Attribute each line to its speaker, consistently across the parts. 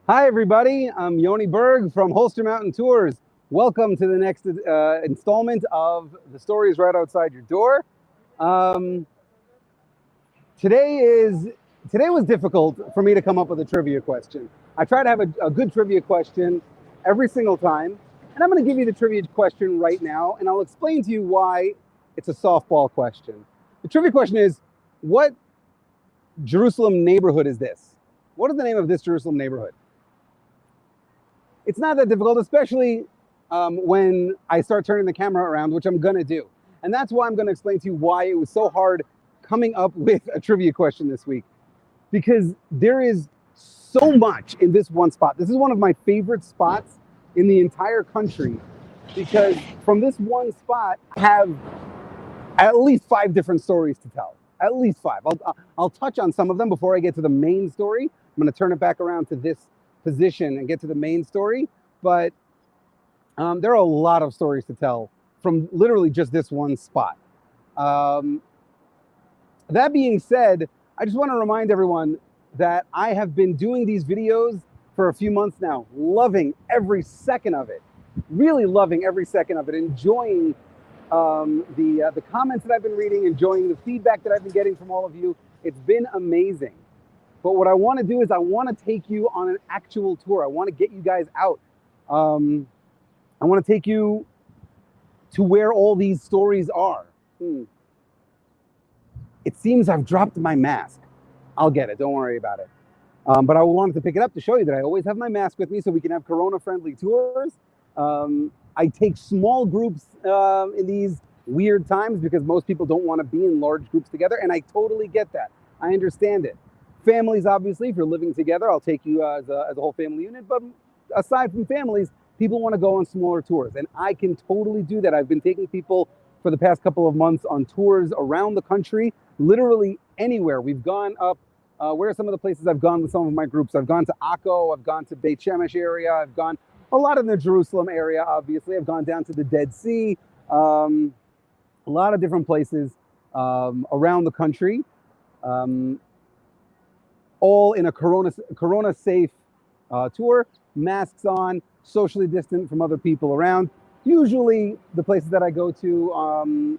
Speaker 1: Hi, everybody. I'm Yoni Berg from Holster Mountain Tours. Welcome to the next installment of The Stories Right Outside Your Door. Um, today today was difficult for me to come up with a trivia question. I try to have a good trivia question every single time, and I'm going to give you the trivia question right now, and I'll explain to you why it's a softball question. The trivia question is, what Jerusalem neighborhood is this? What is the name of this Jerusalem neighborhood? It's not that difficult, especially when I start turning the camera around, which I'm going to do. And that's why I'm going to explain to you why it was so hard coming up with a trivia question this week. Because there is so much in this one spot. This is one of my favorite spots in the entire country, because from this one spot, I have at least 5 different stories to tell. At least 5. I'll touch on some of them before I get to the main story. I'm going to turn it back around to this position and get to the main story. But there are a lot of stories to tell from literally just this one spot. That being said, I just want to remind everyone that I have been doing these videos for a few months now, loving every second of it, really loving every second of it, enjoying the comments that I've been reading, enjoying the feedback that I've been getting from all of you. It's been amazing. But what I want to do is I want to take you on an actual tour. I want to get you guys out. I want to take you to where all these stories are. It seems I've dropped my mask. I'll get it. Don't worry about it. But I wanted to pick it up to show you that I always have my mask with me so we can have Corona-friendly tours. I take small groups in these weird times because most people don't want to be in large groups together, and I totally get that. I understand it. Families, obviously, if you're living together, I'll take you as a whole family unit. But aside from families, people want to go on smaller tours, and I can totally do that. I've been taking people for the past couple of months on tours around the country, literally anywhere. We've gone up. Where are some of the places I've gone with some of my groups? I've gone to Akko. I've gone to Beit Shemesh area. I've gone a lot in the Jerusalem area, obviously. I've gone down to the Dead Sea. A lot of different places around the country. All in a corona-safe tour, masks on, socially distant from other people around. Usually the places that I go to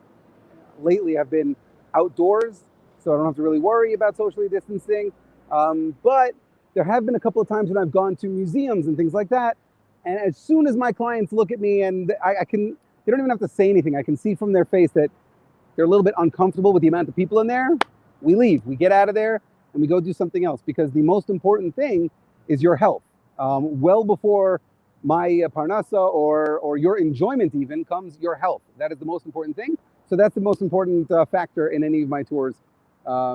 Speaker 1: lately have been outdoors, so I don't have to really worry about socially distancing. But there have been a couple of times when I've gone to museums and things like that, and as soon as my clients look at me and they don't even have to say anything, I can see from their face that they're a little bit uncomfortable with the amount of people in there. We leave, we get out of there, and we go do something else, because the most important thing is your health. Well before my parnasa or your enjoyment even comes your health. That is the most important thing. So that's the most important factor in any of my tours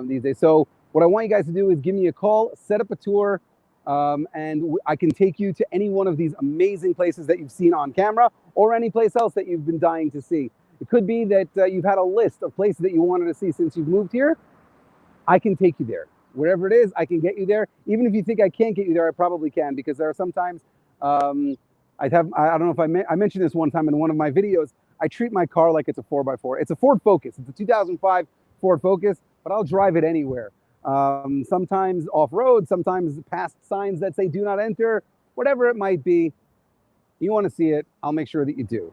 Speaker 1: these days. So what I want you guys to do is give me a call, set up a tour, and I can take you to any one of these amazing places that you've seen on camera, or any place else that you've been dying to see. It could be that you've had a list of places that you wanted to see since you've moved here. I can take you there. Wherever it is, I can get you there. Even if you think I can't get you there, I probably can, because there are sometimes, I don't know if I mentioned this one time in one of my videos, I treat my car like it's a 4x4. It's a Ford Focus. It's a 2005 Ford Focus, but I'll drive it anywhere. Sometimes off-road, sometimes past signs that say do not enter, whatever it might be. You want to see it, I'll make sure that you do.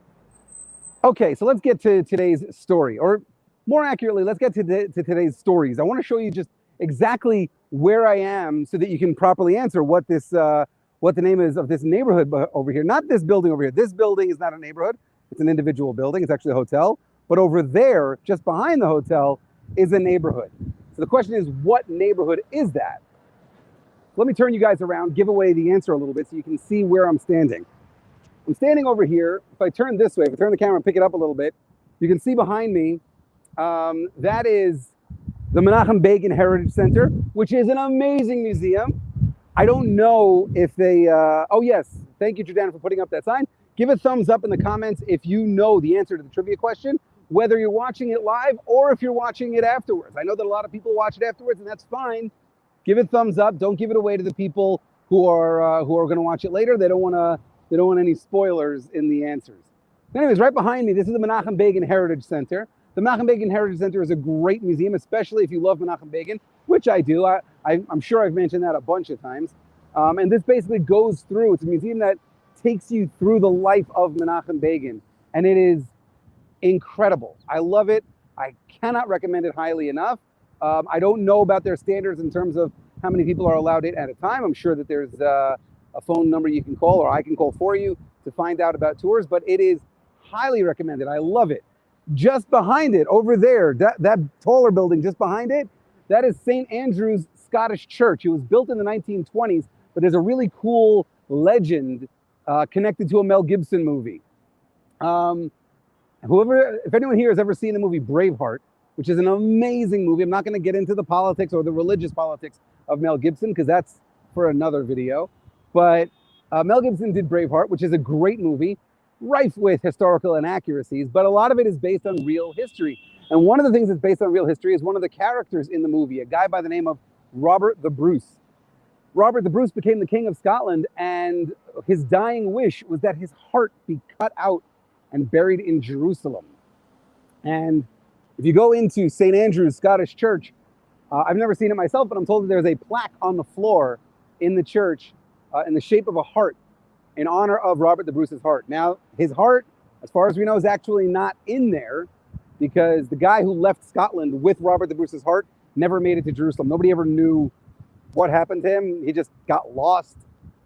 Speaker 1: Okay, so let's get to today's story, or more accurately, let's get to today's stories. I want to show you just exactly where I am so that you can properly answer what the name is of this neighborhood over here. Not this building over here. This building is not a neighborhood. It's an individual building. It's actually a hotel. But over there, just behind the hotel, is a neighborhood. So the question is, what neighborhood is that? Let me turn you guys around, give away the answer a little bit so you can see where I'm standing. I'm standing over here. If I turn this way, if I turn the camera and pick it up a little bit, you can see behind me, that is the Menachem Begin Heritage Center, which is an amazing museum. I don't know if they, oh yes, thank you, Jordana, for putting up that sign. Give a thumbs up in the comments if you know the answer to the trivia question, whether you're watching it live or if you're watching it afterwards. I know that a lot of people watch it afterwards, and that's fine. Give it thumbs up. Don't give it away to the people who are going to watch it later. They don't want any spoilers in the answers. Anyways, right behind me, this is the Menachem Begin Heritage Center. The Menachem Begin Heritage Center is a great museum, especially if you love Menachem Begin, which I do. I'm sure I've mentioned that a bunch of times. And this basically goes through, it's a museum that takes you through the life of Menachem Begin. And it is incredible. I love it. I cannot recommend it highly enough. I don't know about their standards in terms of how many people are allowed in at a time. I'm sure that there's a phone number you can call, or I can call for you to find out about tours, but it is highly recommended. I love it. Just behind it, over there, that taller building just behind it, that is St. Andrew's Scottish Church. It was built in the 1920s, but there's a really cool legend connected to a Mel Gibson movie. If anyone here has ever seen the movie Braveheart, which is an amazing movie, I'm not going to get into the politics or the religious politics of Mel Gibson, because that's for another video. But Mel Gibson did Braveheart, which is a great movie, rife with historical inaccuracies, but a lot of it is based on real history. And one of the things that's based on real history is one of the characters in the movie, a guy by the name of Robert the Bruce. Robert the Bruce became the King of Scotland, and his dying wish was that his heart be cut out and buried in Jerusalem. And if you go into St. Andrew's Scottish Church, I've never seen it myself, but I'm told that there's a plaque on the floor in the church in the shape of a heart in honor of Robert the Bruce's heart. Now, his heart, as far as we know, is actually not in there, because the guy who left Scotland with Robert the Bruce's heart never made it to Jerusalem. Nobody ever knew what happened to him. He just got lost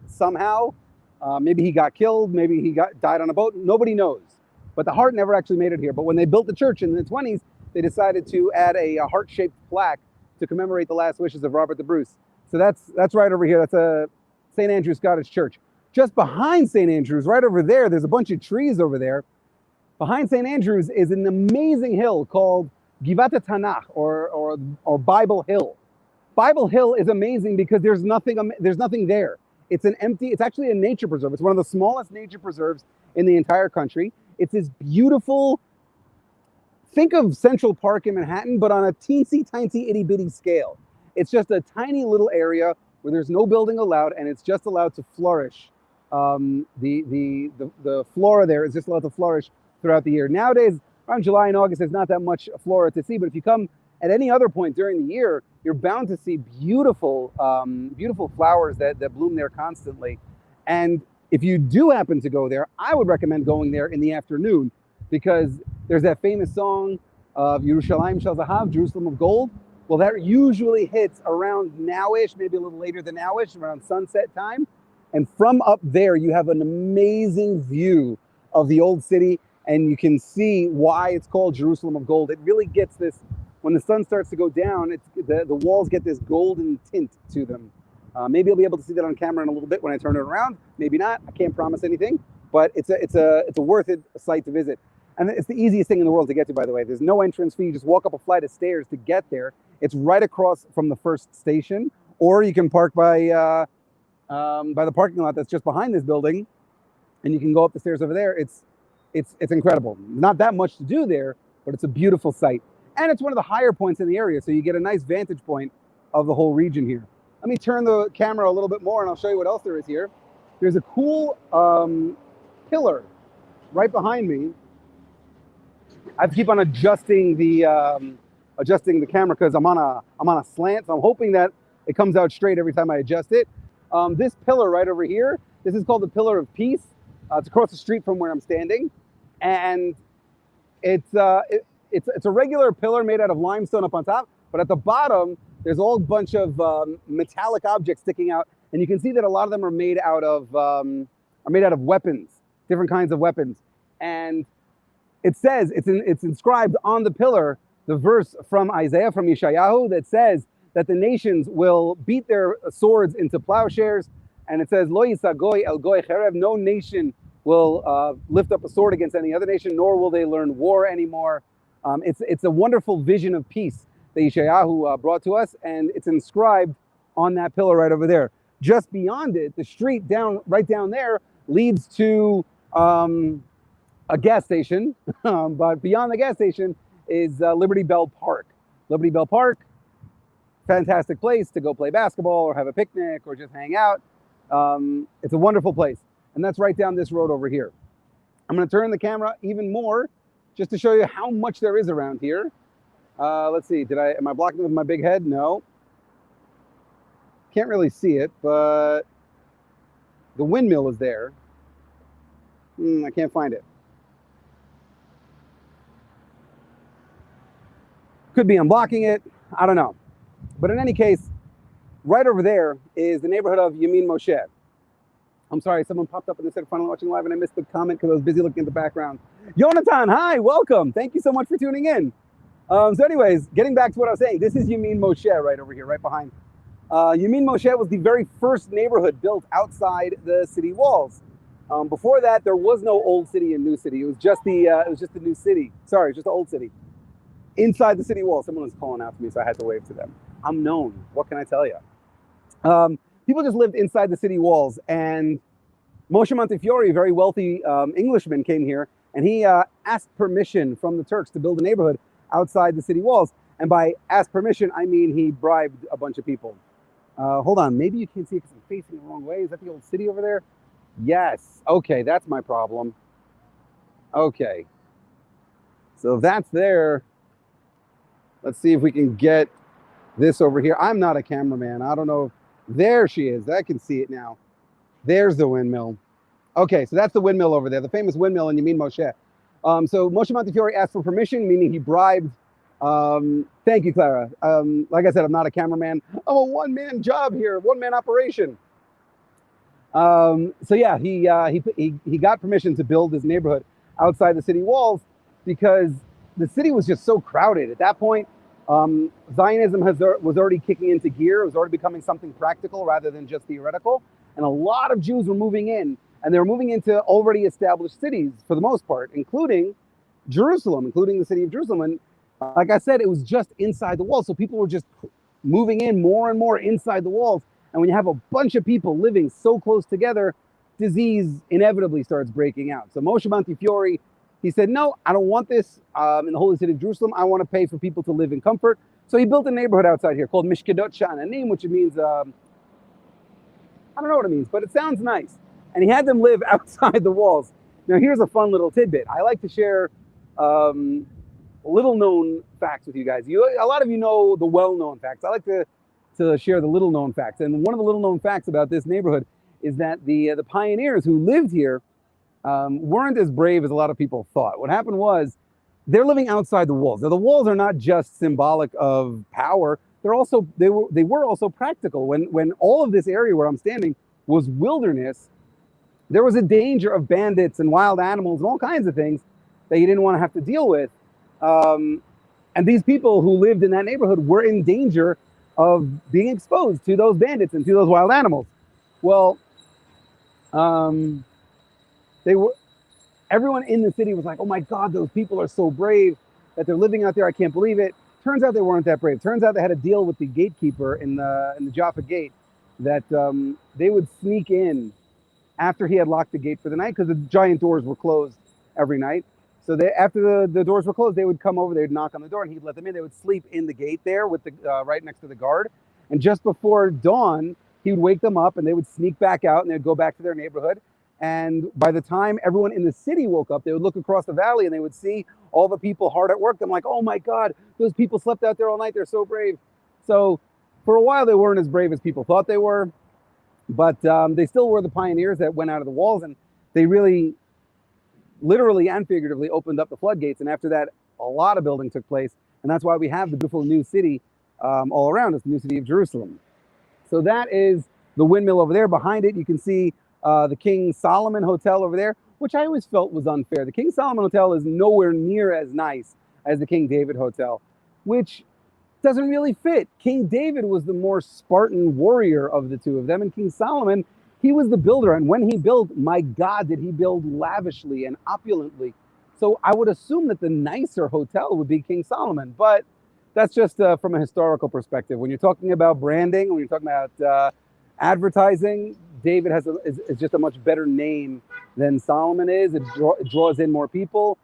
Speaker 1: somehow. Maybe he got killed. Maybe he died on a boat. Nobody knows. But the heart never actually made it here. But when they built the church in the 20s, they decided to add a heart-shaped plaque to commemorate the last wishes of Robert the Bruce. So that's right over here. That's a St. Andrew's Scottish Church. Just behind St. Andrew's, right over there, there's a bunch of trees over there. Behind St. Andrew's is an amazing hill called Givat Tanakh, or Bible Hill. Bible Hill is amazing because there's nothing there. It's actually a nature preserve. It's one of the smallest nature preserves in the entire country. It's this beautiful, think of Central Park in Manhattan, but on a teensy tiny itty bitty scale. It's just a tiny little area where there's no building allowed, and it's just allowed to flourish. The flora there is just allowed to flourish throughout the year. Nowadays, around July and August, there's not that much flora to see, but if you come at any other point during the year, you're bound to see beautiful, beautiful flowers that bloom there constantly. And if you do happen to go there, I would recommend going there in the afternoon, because there's that famous song of Yerushalayim Shel Zahav, Jerusalem of Gold. Well, that usually hits around nowish, maybe a little later than nowish, around sunset time. And from up there, you have an amazing view of the old city, and you can see why it's called Jerusalem of Gold. It really gets this, when the sun starts to go down, the walls get this golden tint to them. Maybe I'll be able to see that on camera in a little bit when I turn it around. Maybe not. I can't promise anything, but it's a worth it site to visit. And it's the easiest thing in the world to get to, by the way. There's no entrance fee. You just walk up a flight of stairs to get there. It's right across from the first station, or you can park by the parking lot that's just behind this building, and you can go up the stairs over there. It's incredible. Not that much to do there, but it's a beautiful site. And it's one of the higher points in the area, so you get a nice vantage point of the whole region here. Let me turn the camera a little bit more, and I'll show you what else there is here. There's a cool pillar right behind me. I keep on adjusting the camera because I'm on a slant, so I'm hoping that it comes out straight every time I adjust it. This pillar right over here, this is called the Pillar of Peace. It's across the street from where I'm standing, and it's a regular pillar made out of limestone up on top, but at the bottom there's a whole bunch of metallic objects sticking out, and you can see that a lot of them are made out of weapons, different kinds of weapons. And it says, it's inscribed on the pillar, the verse from Isaiah, from Yeshayahu, that says that the nations will beat their swords into plowshares. And it says, Lo yisa goy el goy cherev, no nation will lift up a sword against any other nation, nor will they learn war anymore. It's a wonderful vision of peace that Yeshayahu brought to us, and it's inscribed on that pillar right over there. Just beyond it, the street right down there leads to a gas station, but beyond the gas station is Liberty Bell Park. Liberty Bell Park, fantastic place to go play basketball or have a picnic or just hang out. It's a wonderful place, and that's right down this road over here. I'm going to turn the camera even more just to show you how much there is around here. Let's see, am I blocking with my big head? No. Can't really see it, but The windmill is there. I can't find it. Could be I'm blocking it. I don't know. But in any case, right over there is the neighborhood of Yamin Moshe. I'm sorry, someone popped up and they said finally watching live and I missed the comment because I was busy looking at the background. Jonathan, hi, welcome. Thank you so much for tuning in. So anyways, getting back to what I was saying, this is Yamin Moshe right over here, right behind. Yamin Moshe was the very first neighborhood built outside the city walls. Before that, there was no old city and new city. It was just the new city. Sorry, just the old city. Inside the city wall, someone was calling out to me, so I had to wave to them. I'm known. What can I tell you? People just lived inside the city walls, and Moshe Montefiore, a very wealthy Englishman, came here, and he asked permission from the Turks to build a neighborhood outside the city walls. And by ask permission, I mean he bribed a bunch of people. Hold on, maybe you can't see it because I'm facing the wrong way. Is that the old city over there? Yes. Okay, that's my problem. Okay. So if that's there, let's see if we can get this over here. I'm not a cameraman. I don't know. There she is. I can see it now. There's the windmill. Okay, so that's the windmill over there, the famous windmill in Yamin Moshe. So Moshe Montefiore asked for permission, meaning he bribed. Thank you, Clara. Like I said, I'm not a cameraman. I'm a one-man job here, one-man operation. So yeah, he got permission to build his neighborhood outside the city walls because the city was just so crowded. At that point, Zionism was already kicking into gear. It was already becoming something practical rather than just theoretical. And a lot of Jews were moving in, and they were moving into already established cities for the most part, including Jerusalem, including the city of Jerusalem. And like I said, it was just inside the walls. So people were just moving in more and more inside the walls. And when you have a bunch of people living so close together, disease inevitably starts breaking out. So Moshe Montefiore, he said, no, I don't want this in the holy city of Jerusalem. I want to pay for people to live in comfort. So he built a neighborhood outside here called Mishkedot Shan, a name which means, I don't know what it means, but it sounds nice. And he had them live outside the walls. Now, here's a fun little tidbit. I like to share little-known facts with you guys. A lot of you know the well-known facts. I like to share the little-known facts. And one of the little-known facts about this neighborhood is that the pioneers who lived here weren't as brave as a lot of people thought. What happened was they're living outside the walls. Now, the walls are not just symbolic of power. They were also practical. When all of this area where I'm standing was wilderness, there was a danger of bandits and wild animals and all kinds of things that you didn't want to have to deal with. And these people who lived in that neighborhood were in danger of being exposed to those bandits and to those wild animals. Well, everyone in the city was like, oh my God, those people are so brave that they're living out there. I can't believe it. Turns out they weren't that brave. Turns out they had a deal with the gatekeeper in the Jaffa gate that they would sneak in after he had locked the gate for the night because the giant doors were closed every night. So after the doors were closed, they would come over, they'd knock on the door and he'd let them in. They would sleep in the gate there with right next to the guard. And just before dawn, he would wake them up and they would sneak back out and they'd go back to their neighborhood. And by the time everyone in the city woke up, they would look across the valley and they would see all the people hard at work. I'm like, oh my God, those people slept out there all night. They're so brave. So for a while, they weren't as brave as people thought they were, but they still were the pioneers that went out of the walls, and they really, literally and figuratively, opened up the floodgates. And after that, a lot of building took place. And that's why we have the beautiful new city all around us, the new city of Jerusalem. So that is the windmill over there. Behind it, you can see the King Solomon Hotel over there, which I always felt was unfair. The King Solomon Hotel is nowhere near as nice as the King David Hotel, which doesn't really fit. King David was the more Spartan warrior of the two of them, and King Solomon, he was the builder. And when he built, my God, did he build lavishly and opulently. So I would assume that the nicer hotel would be King Solomon, but that's just from a historical perspective. When you're talking about branding, when you're talking about advertising, David is just a much better name than Solomon is. It draws in more people.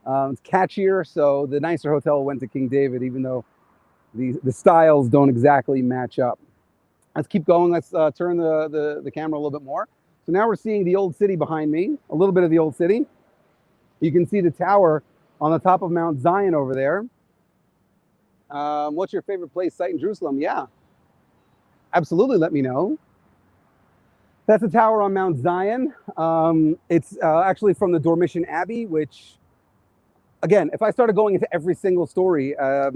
Speaker 1: It's catchier, so the nicer hotel went to King David, even though the styles don't exactly match up. Let's keep going. Let's turn the camera a little bit more. So now we're seeing the old city behind me, a little bit of the old city. You can see the tower on the top of Mount Zion over there. What's your favorite place site in Jerusalem? Yeah, absolutely, let me know. That's a tower on Mount Zion. It's actually from the Dormition Abbey, which, again, if I started going into every single story, I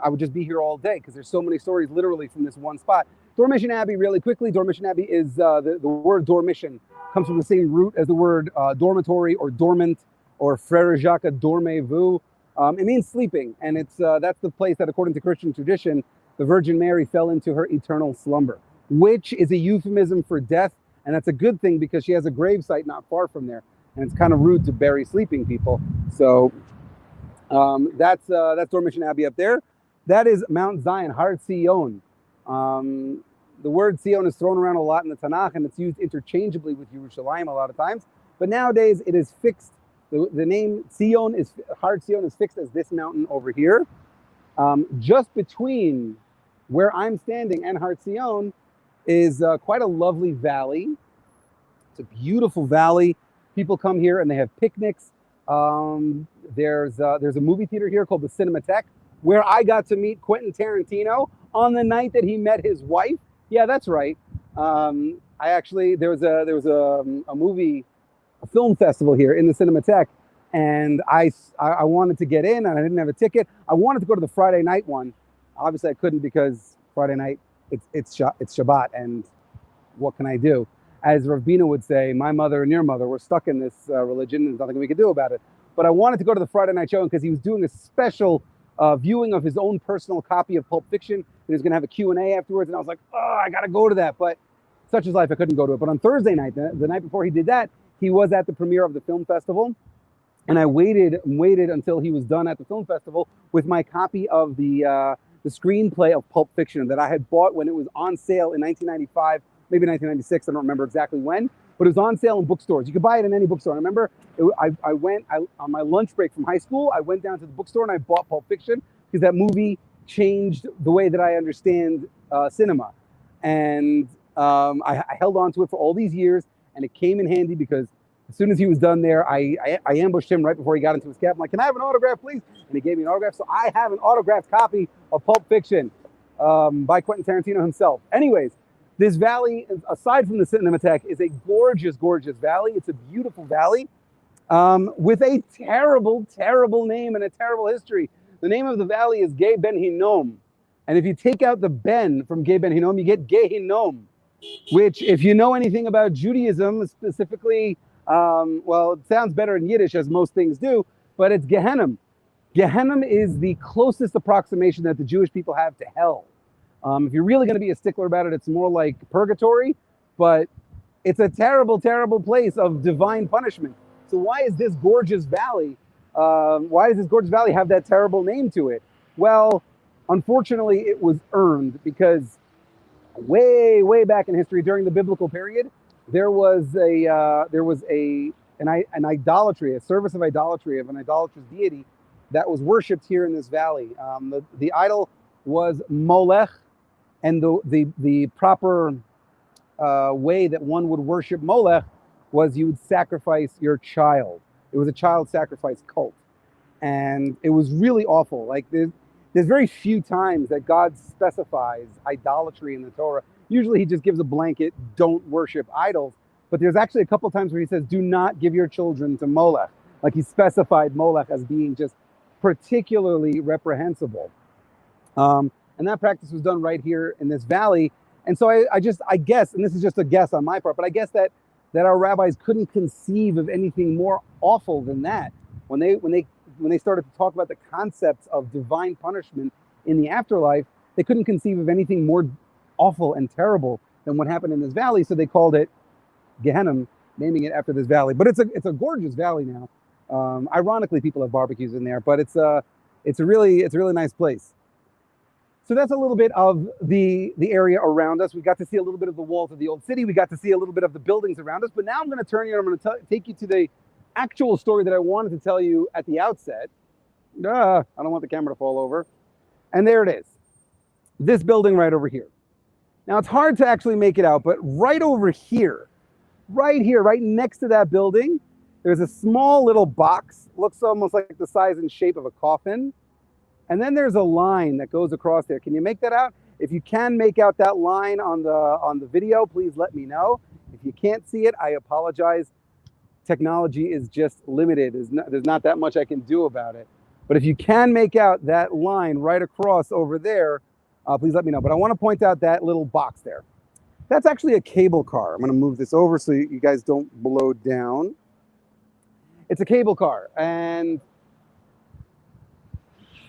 Speaker 1: would just be here all day because there's so many stories literally from this one spot. Dormition Abbey, really quickly, Dormition Abbey is the word Dormition comes from the same root as the word dormitory or dormant or Frere Jacques dormez-vous. It means sleeping, and that's the place that, according to Christian tradition, the Virgin Mary fell into her eternal slumber, which is a euphemism for death, and that's a good thing because she has a gravesite not far from there, and it's kind of rude to bury sleeping people. So that's Dormition Abbey up there. That is Mount Zion, Har Zion. The word Zion is thrown around a lot in the Tanakh, and it's used interchangeably with Yerushalayim a lot of times. But nowadays, it is fixed. The name Zion is Har Zion is fixed as this mountain over here. Just between where I'm standing and Har Zion is quite a lovely valley. It's a beautiful valley. People come here and they have picnics. There's a movie theater here called the Cinematheque, where I got to meet Quentin Tarantino on the night that he met his wife. Yeah, that's right. There was a movie, a film festival here in the Cinematheque, and I wanted to get in, and I didn't have a ticket. I wanted to go to the Friday night one. Obviously, I couldn't because Friday night it's Shabbat, and what can I do? As Rav Bina would say, my mother and your mother were stuck in this religion, and there's nothing we could do about it. But I wanted to go to the Friday night showing because he was doing a special viewing of his own personal copy of Pulp Fiction. And he was going to have a Q&A afterwards, and I was like, oh, I got to go to that. But such is life, I couldn't go to it. But on Thursday night, the night before he did that, he was at the premiere of the film festival. And I waited until he was done at the film festival with my copy of the screenplay of Pulp Fiction that I had bought when it was on sale in 1995, maybe 1996. I don't remember exactly when, but it was on sale in bookstores. You could buy it in any bookstore. I remember I went on my lunch break from high school. I went down to the bookstore and I bought Pulp Fiction because that movie changed the way that I understand cinema. And I held on to it for all these years, and it came in handy because as soon as he was done there, I ambushed him right before he got into his cab. I'm like, can I have an autograph, please? And he gave me an autograph. So I have an autographed copy of Pulp Fiction by Quentin Tarantino himself. Anyways, this valley, aside from the Cinematheque, is a gorgeous, gorgeous valley. It's a beautiful valley with a terrible, terrible name and a terrible history. The name of the valley is Gei Ben Hinnom. And if you take out the Ben from Gei Ben Hinnom, you get Gei Hinnom, which, if you know anything about Judaism, specifically, well, it sounds better in Yiddish, as most things do, but it's Gehenna. Gehenna is the closest approximation that the Jewish people have to hell. If you're really going to be a stickler about it, it's more like purgatory, but it's a terrible, terrible place of divine punishment. So why is this gorgeous valley, have that terrible name to it? Well, unfortunately, it was earned because way, way back in history, during the biblical period, there was an idolatry, a service of idolatry of an idolatrous deity that was worshipped here in this valley. The idol was Molech, and the proper way that one would worship Molech was you would sacrifice your child. It was a child sacrifice cult, and it was really awful. Like there's very few times that God specifies idolatry in the Torah. Usually he just gives a blanket, don't worship idols. But there's actually a couple of times where he says, do not give your children to Molech. Like he specified Molech as being just particularly reprehensible. And that practice was done right here in this valley. And so I guess, and this is just a guess on my part, but I guess that our rabbis couldn't conceive of anything more awful than that. When they started to talk about the concepts of divine punishment in the afterlife, they couldn't conceive of anything more awful and terrible than what happened in this valley. So they called it Gehenna, naming it after this valley. But it's a gorgeous valley now. Ironically, people have barbecues in there, but it's a really nice place. So that's a little bit of the area around us. We got to see a little bit of the walls of the old city. We got to see a little bit of the buildings around us. But now I'm going to turn you and I'm going to take you to the actual story that I wanted to tell you at the outset. I don't want the camera to fall over. And there it is. This building right over here. Now it's hard to actually make it out, but right over here, right next to that building, there's a small little box. Looks almost like the size and shape of a coffin. And then there's a line that goes across there. Can you make that out? If you can make out that line on the video, please let me know. If If you can't see it, I apologize. Technology is just limited. There's not that much I can do about it. But if you can make out that line right across over there, please let me know. But I want to point out that little box there. That's actually a cable car. I'm going to move this over so you guys don't blow down. It's a cable car, and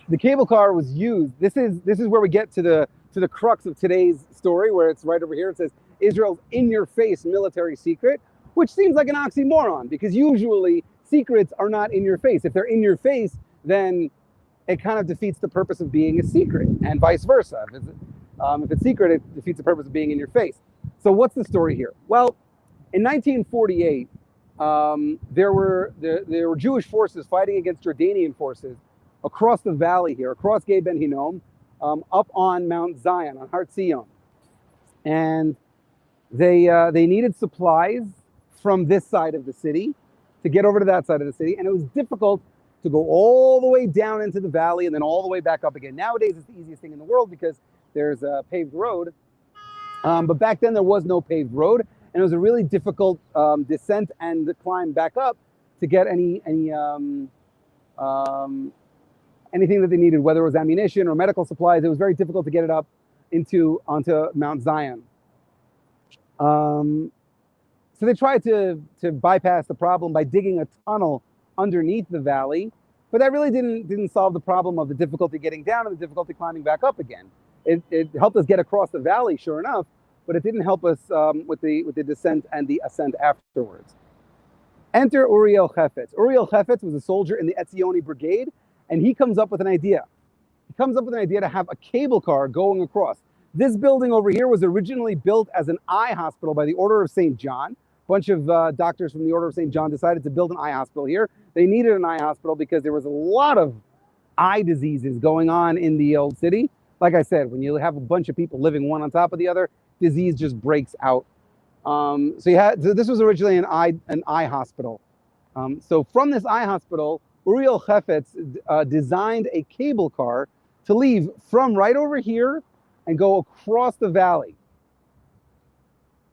Speaker 1: the cable car was used. This is where we get to the crux of today's story, where it's right over here. It says Israel's in-your-face military secret, which seems like an oxymoron, because usually secrets are not in your face. If they're in your face, then it kind of defeats the purpose of being a secret, and vice versa. If it's secret, it defeats the purpose of being in your face. So what's the story here? Well, in 1948, there were Jewish forces fighting against Jordanian forces across the valley here, across Gay Ben Hinnom, up on Mount Zion, on Har Zion. And they needed supplies from this side of the city to get over to that side of the city. And it was difficult to go all the way down into the valley and then all the way back up again. Nowadays, it's the easiest thing in the world because there's a paved road. But back then, there was no paved road. And it was a really difficult descent and climb back up to get anything that they needed, whether it was ammunition or medical supplies. It was very difficult to get it up onto Mount Zion. So they tried to bypass the problem by digging a tunnel underneath the valley, but that really didn't solve the problem of the difficulty getting down and the difficulty climbing back up again. It helped us get across the valley, sure enough, but it didn't help us with the descent and the ascent afterwards. Enter Uriel Chefetz. Uriel Chefetz was a soldier in the Yoni brigade, and he comes up with an idea. He comes up with an idea to have a cable car going across. This building over here was originally built as an eye hospital by the Order of St. John. A bunch of doctors from the Order of St. John decided to build an eye hospital here. They needed an eye hospital because there was a lot of eye diseases going on in the old city. Like I said, when you have a bunch of people living one on top of the other, disease just breaks out. So this was originally an eye hospital. So from this eye hospital, Uriel Chefetz designed a cable car to leave from right over here and go across the valley.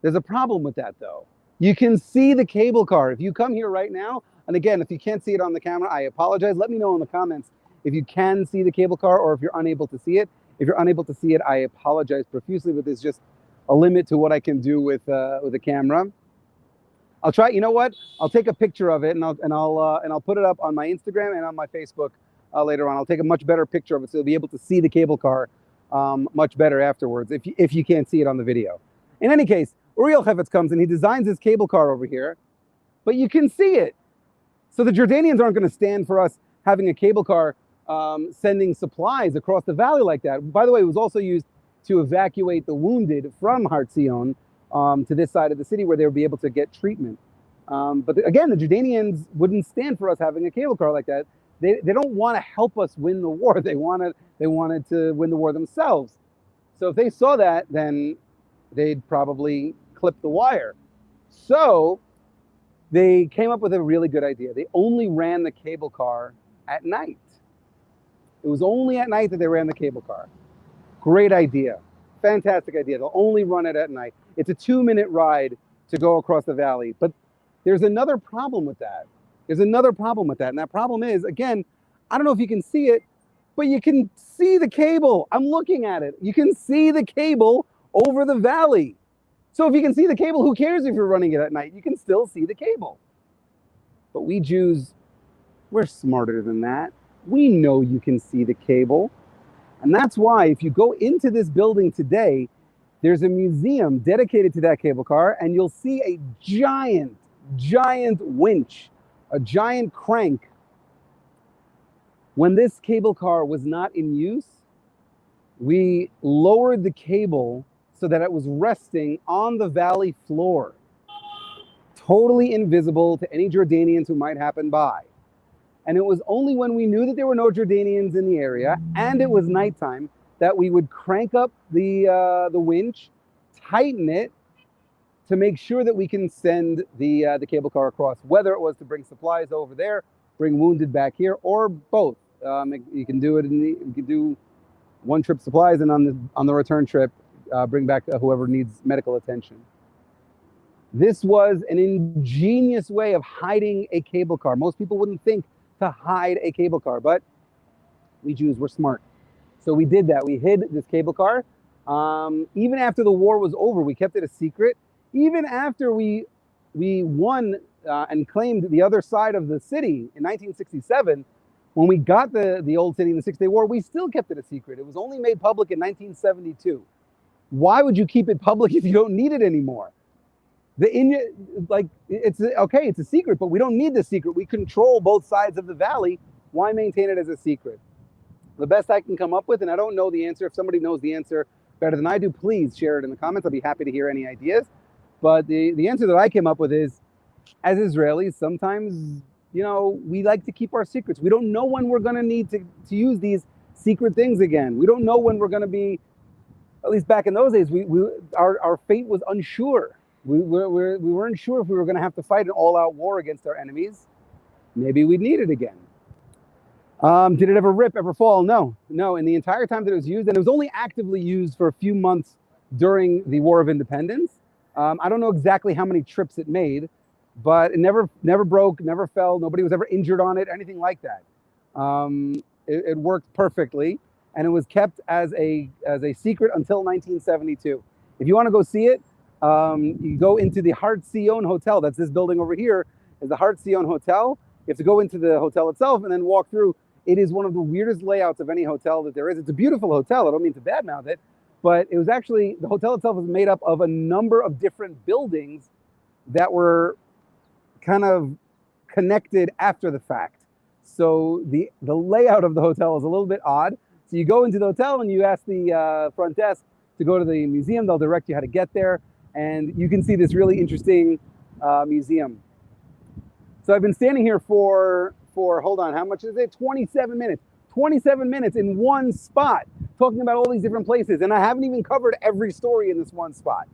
Speaker 1: There's a problem with that, though. You can see the cable car. If you come here right now, and again, if you can't see it on the camera, I apologize. Let me know in the comments if you can see the cable car or if you're unable to see it. If you're unable to see it, I apologize profusely, but there's just a limit to what I can do with the camera. I'll try. You know what? I'll take a picture of it and I'll put it up on my Instagram and on my Facebook later on. I'll take a much better picture of it so you'll be able to see the cable car much better afterwards if you can't see it on the video. In any case, Uriel Chefetz comes and he designs this cable car over here, but you can see it. So the Jordanians aren't going to stand for us having a cable car sending supplies across the valley like that. By the way, it was also used to evacuate the wounded from Har Zion to this side of the city where they would be able to get treatment. But again, the Jordanians wouldn't stand for us having a cable car like that. They don't want to help us win the war. They wanted to win the war themselves. So if they saw that, then they'd probably clip the wire. So they came up with a really good idea. They only ran the cable car at night. It was only at night that they ran the cable car. Great idea. Fantastic idea. They'll only run it at night. It's a 2-minute ride to go across the valley. But there's another problem with that. There's another problem with that. And that problem is, again, I don't know if you can see it, but you can see the cable. I'm looking at it. You can see the cable over the valley. So if you can see the cable, who cares if you're running it at night? You can still see the cable. But we Jews, we're smarter than that. We know you can see the cable. And that's why if you go into this building today, there's a museum dedicated to that cable car, and you'll see a giant winch, a giant crank. When this cable car was not in use, we lowered the cable so that it was resting on the valley floor, totally invisible to any Jordanians who might happen by. And it was only when we knew that there were no Jordanians in the area and it was nighttime that we would crank up the winch, tighten it to make sure that we can send the cable car across, whether it was to bring supplies over there, bring wounded back here, or both. You can do it you can do one trip supplies, and on the return trip, bring back whoever needs medical attention. This was an ingenious way of hiding a cable car. Most people wouldn't think to hide a cable car, but we Jews were smart. So we did that. We hid this cable car. Even after the war was over, we kept it a secret. Even after we won and claimed the other side of the city in 1967, when we got the old city in the Six-Day War, we still kept it a secret. It was only made public in 1972. Why would you keep it public if you don't need it anymore? It's okay, it's a secret, but we don't need the secret. We control both sides of the valley. Why maintain it as a secret? The best I can come up with, and I don't know the answer. If somebody knows the answer better than I do, please share it in the comments. I'll be happy to hear any ideas. But the answer that I came up with is, as Israelis, sometimes, we like to keep our secrets. We don't know when we're going to need to use these secret things again. We don't know when we're going to be, at least back in those days, our fate was unsure. We weren't sure if we were going to have to fight an all-out war against our enemies. Maybe we'd need it again. Did it ever rip, ever fall? No. In the entire time that it was used, and it was only actively used for a few months during the War of Independence. I don't know exactly how many trips it made, but it never broke, never fell. Nobody was ever injured on it, anything like that. It worked perfectly, and it was kept as a secret until 1972. If you want to go see it, you go into the Hart Zion Hotel. That's this building over here, is the Hart Zion Hotel. You have to go into the hotel itself and then walk through. It is one of the weirdest layouts of any hotel that there is. It's a beautiful hotel. I don't mean to badmouth it, but it was actually, the hotel itself was made up of a number of different buildings that were kind of connected after the fact. So the layout of the hotel is a little bit odd. So you go into the hotel and you ask the front desk to go to the museum. They'll direct you how to get there. And you can see this really interesting museum. So I've been standing here for hold on, how much is it? 27 minutes. 27 minutes in one spot, talking about all these different places. And I haven't even covered every story in this one spot.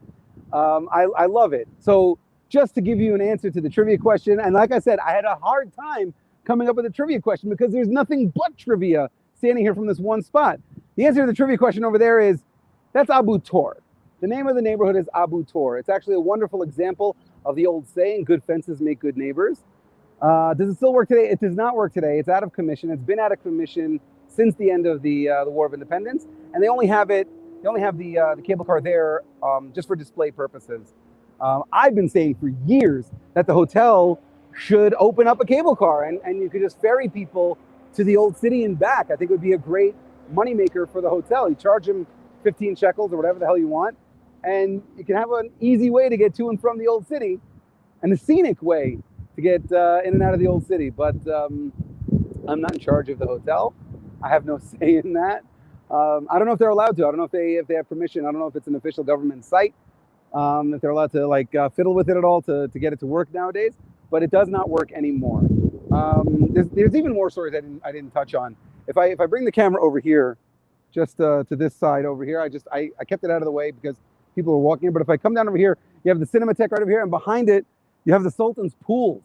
Speaker 1: I love it. So just to give you an answer to the trivia question, and like I said, I had a hard time coming up with a trivia question because there's nothing but trivia standing here from this one spot. The answer to the trivia question over there is, that's Abu Tor. The name of the neighborhood is Abu Tor. It's actually a wonderful example of the old saying, good fences make good neighbors. Does it still work today? It does not work today. It's out of commission. It's been out of commission since the end of the War of Independence, and they only have the cable car there just for display purposes. I've been saying for years that the hotel should open up a cable car and you could just ferry people to the old city and back. I think it would be a great moneymaker for the hotel. You charge them 15 shekels or whatever the hell you want, and you can have an easy way to get to and from the old city and a scenic way to get in and out of the old city. But I'm not in charge of the hotel. I have no say in that. I don't know if they're allowed to. I don't know if they have permission. I don't know if it's an official government site, if they're allowed to fiddle with it at all to get it to work nowadays. But it does not work anymore. There's even more stories I didn't touch on. If I bring the camera over here, just to this side over here, I kept it out of the way because people are walking here. But if I come down over here, you have the Cinematheque right over here, and behind it, you have the Sultan's Pools.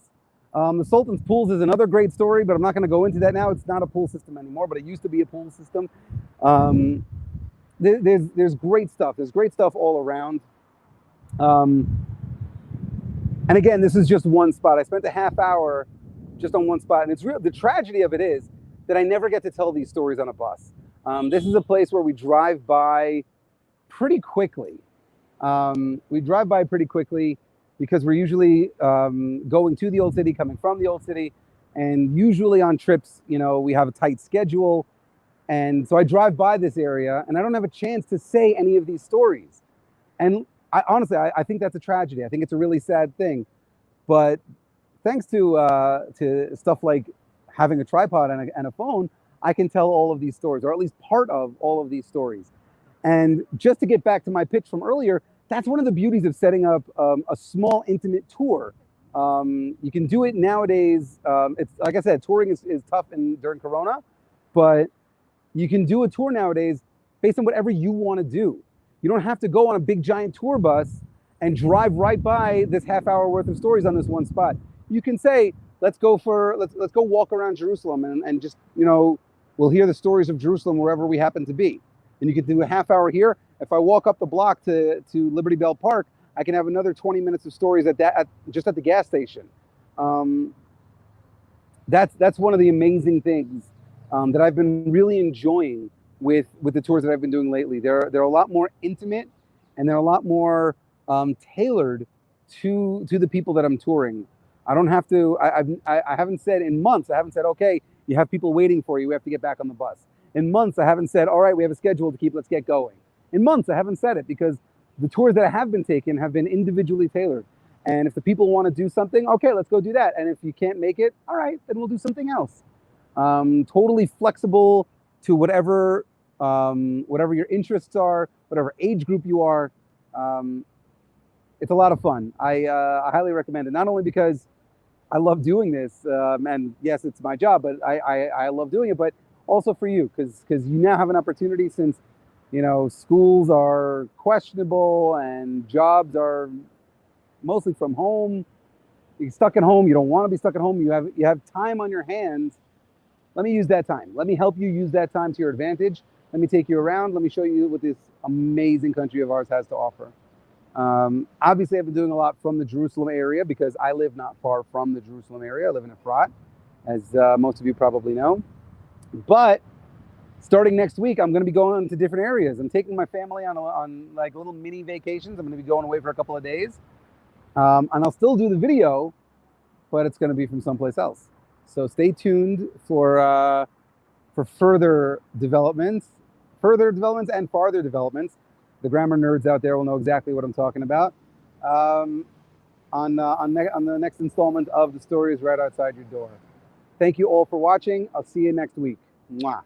Speaker 1: The Sultan's Pools is another great story, but I'm not going to go into that now. It's not a pool system anymore, but it used to be a pool system. There's great stuff. There's great stuff all around. And again, this is just one spot. I spent a half hour just on one spot, and it's real. The tragedy of it is that I never get to tell these stories on a bus. This is a place where we drive by pretty quickly. We drive by pretty quickly because we're usually going to the old city, coming from the old city, and usually on trips, we have a tight schedule. And so I drive by this area and I don't have a chance to say any of these stories. And honestly, I think that's a tragedy. I think it's a really sad thing. But thanks to stuff like having a tripod and a phone, I can tell all of these stories, or at least part of all of these stories. And just to get back to my pitch from earlier, that's one of the beauties of setting up a small, intimate tour. You can do it nowadays. It's like I said, touring is tough during Corona, but you can do a tour nowadays based on whatever you want to do. You don't have to go on a big, giant tour bus and drive right by this half-hour worth of stories on this one spot. You can say, let's go walk around Jerusalem and just, we'll hear the stories of Jerusalem wherever we happen to be. And you can do a half hour here. If I walk up the block to Liberty Bell Park, I can have another 20 minutes of stories just at the gas station. Um, that's one of the amazing things that I've been really enjoying with the tours that I've been doing lately. They're a lot more intimate, and they're a lot more tailored to the people that I'm touring. I don't have to. I haven't said in months. I haven't said, okay, you have people waiting for you. We have to get back on the bus. In months, I haven't said, all right, we have a schedule to keep. Let's get going. In months, I haven't said it because the tours that have been taken have been individually tailored. And if the people want to do something, okay, let's go do that. And if you can't make it, all right, then we'll do something else. Totally flexible to whatever your interests are, whatever age group you are. It's a lot of fun. I highly recommend it. Not only because I love doing this, and yes, it's my job, but I love doing it, but also for you, because you now have an opportunity, since schools are questionable and jobs are mostly from home. You're stuck at home. You don't want to be stuck at home. You have time on your hands. Let me use that time. Let me help you use that time to your advantage. Let me take you around. Let me show you what this amazing country of ours has to offer. Obviously, I've been doing a lot from the Jerusalem area because I live not far from the Jerusalem area. I live in Efrat, as most of you probably know. But starting next week, I'm going to be going to different areas. I'm taking my family on like little mini vacations. I'm going to be going away for a couple of days. And I'll still do the video, but it's going to be from someplace else. So stay tuned for further developments and farther developments. The grammar nerds out there will know exactly what I'm talking about. On the next installment of The Story is Right Outside Your Door. Thank you all for watching. I'll see you next week. Mwah.